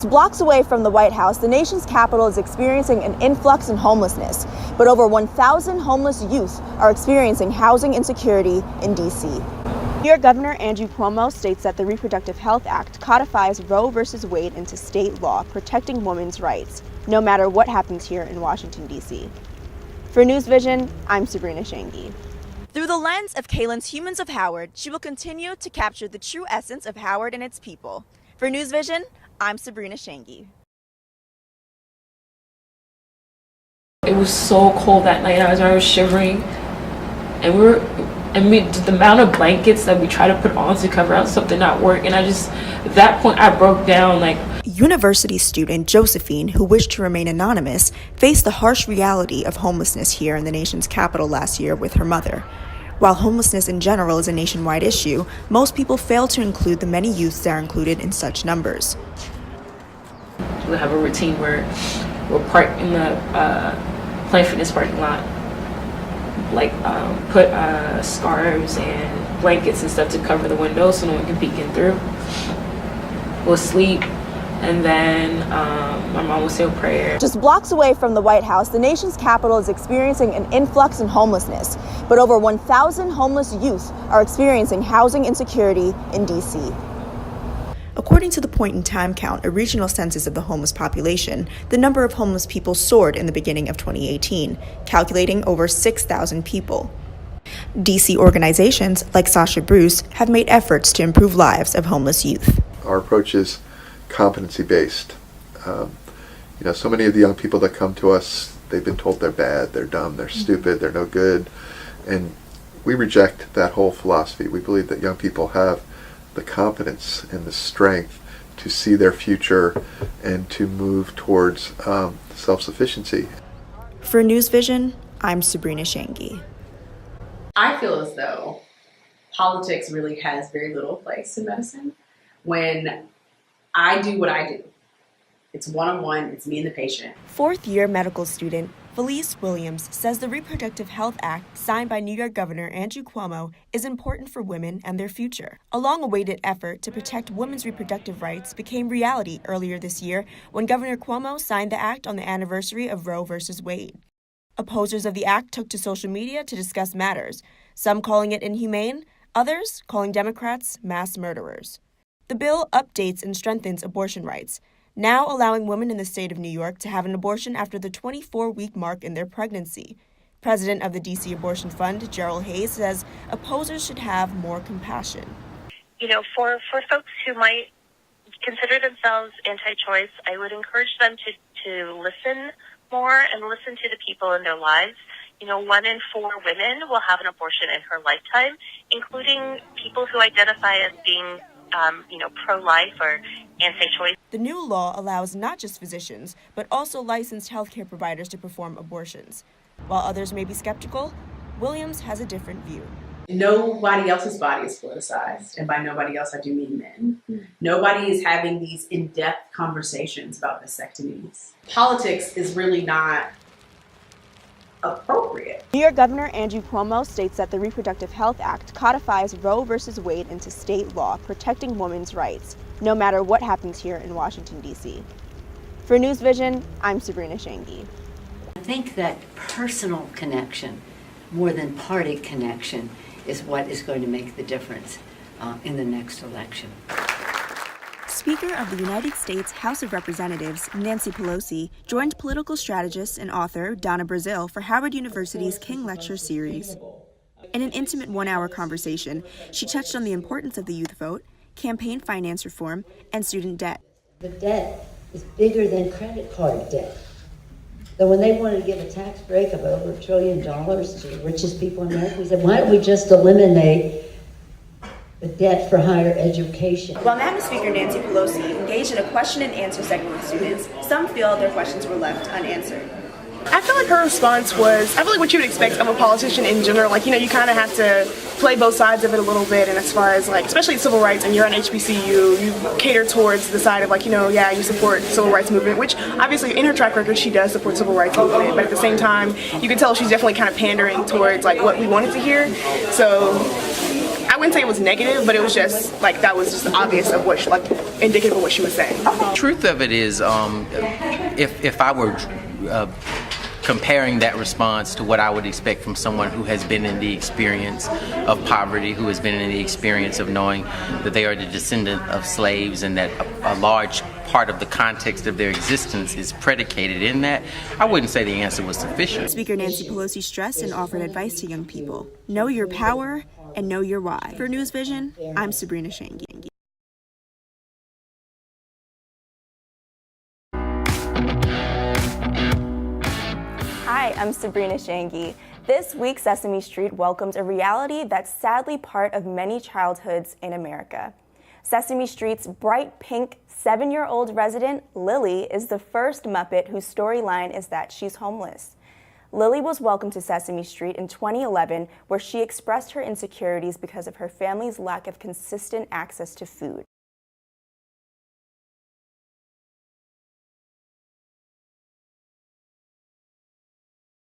Blocks away from the White House, the nation's capital is experiencing an influx in homelessness, but over 1,000 homeless youth are experiencing housing insecurity in D.C. New York Governor Andrew Cuomo states that the Reproductive Health Act codifies Roe v. Wade into state law, protecting women's rights, no matter what happens here in Washington, D.C. For News Vision, I'm Sabrina Shanghie. Through the lens of Kalen's Humans of Howard, she will continue to capture the true essence of Howard and its people. For News Vision, I'm Sabrina Shanghie. It was so cold that night. I was shivering, and the amount of blankets that we try to put on to cover out stuff did not work. And at that point, I broke down. University student Josephine, who wished to remain anonymous, faced the harsh reality of homelessness here in the nation's capital last year with her mother. While homelessness in general is a nationwide issue, most people fail to include the many youths that are included in such numbers. We have a routine where we'll park in the Planet Fitness parking lot, put scarves and blankets and stuff to cover the windows so no one can peek in through. We'll sleep, and then my mom will say a prayer. Just blocks away from the White House, the nation's capital is experiencing an influx in homelessness, but over 1,000 homeless youth are experiencing housing insecurity in D.C. According to the point-in-time count, a regional census of the homeless population, the number of homeless people soared in the beginning of 2018, calculating over 6,000 people. D.C. organizations like Sasha Bruce have made efforts to improve lives of homeless youth. Our approach is competency-based. So many of the young people that come to us, they've been told they're bad, they're dumb, they're stupid, they're no good, and we reject that whole philosophy. We believe that young people have the competence and the strength to see their future and to move towards self-sufficiency. For News Vision, I'm Sabrina Shanghie. I feel as though politics really has very little place in medicine. When I do what I do, it's one-on-one, it's me and the patient. Fourth-year medical student Felice Williams says the Reproductive Health Act signed by New York Governor Andrew Cuomo is important for women and their future. A long-awaited effort to protect women's reproductive rights became reality earlier this year when Governor Cuomo signed the act on the anniversary of Roe v. Wade. Opposers of the act took to social media to discuss matters, some calling it inhumane, others calling Democrats mass murderers. The bill updates and strengthens abortion rights, now allowing women in the state of New York to have an abortion after the 24-week mark in their pregnancy. President of the D.C. Abortion Fund, Gerald Hayes, says opposers should have more compassion. For folks who might consider themselves anti-choice, I would encourage them to listen more and listen to the people in their lives. 1 in 4 women will have an abortion in her lifetime, including people who identify as being pro-life or anti-choice. The new law allows not just physicians, but also licensed healthcare providers to perform abortions. While others may be skeptical, Williams has a different view. Nobody else's body is politicized, and by nobody else I do mean men. Nobody is having these in-depth conversations about vasectomies. Politics is really not appropriate. New York Governor Andrew Cuomo states that the Reproductive Health Act codifies Roe v. Wade into state law, protecting women's rights, no matter what happens here in Washington, D.C. For News Vision, I'm Sabrina Shanghie. I think that personal connection, more than party connection, is what is going to make the difference in the next election. Speaker of the United States House of Representatives, Nancy Pelosi, joined political strategist and author Donna Brazile for Howard University's King Lecture Series. In an intimate one-hour conversation, she touched on the importance of the youth vote, campaign finance reform, and student debt. The debt is bigger than credit card debt. So when they wanted to give a tax break of over $1 trillion to the richest people in America, we said, why don't we just eliminate the debt for higher education? While Madam Speaker Nancy Pelosi engaged in a question and answer segment with students, some feel their questions were left unanswered. I feel like her response was, I feel like what you would expect of a politician in general. You kind of have to play both sides of it a little bit. And as far as, especially civil rights, and you're on HBCU, you cater towards the side of, you support civil rights movement, which obviously in her track record, she does support civil rights movement. But at the same time, you can tell she's definitely kind of pandering towards, what we wanted to hear. So I wouldn't say it was negative, but it was just like that was just obvious of what she, like indicative of what she was saying. Truth of it is, if I were comparing that response to what I would expect from someone who has been in the experience of poverty, who has been in the experience of knowing that they are the descendant of slaves and that a large part of the context of their existence is predicated in that, I wouldn't say the answer was sufficient. Speaker Nancy Pelosi stressed and offered advice to young people. Know your power and know your why. For News Vision, I'm Sabrina Shanghie. Hi, I'm Sabrina Shanghie. This week, Sesame Street welcomes a reality that's sadly part of many childhoods in America. Sesame Street's bright pink 7-year-old resident, Lily, is the first Muppet whose storyline is that she's homeless. Lily was welcomed to Sesame Street in 2011, where she expressed her insecurities because of her family's lack of consistent access to food.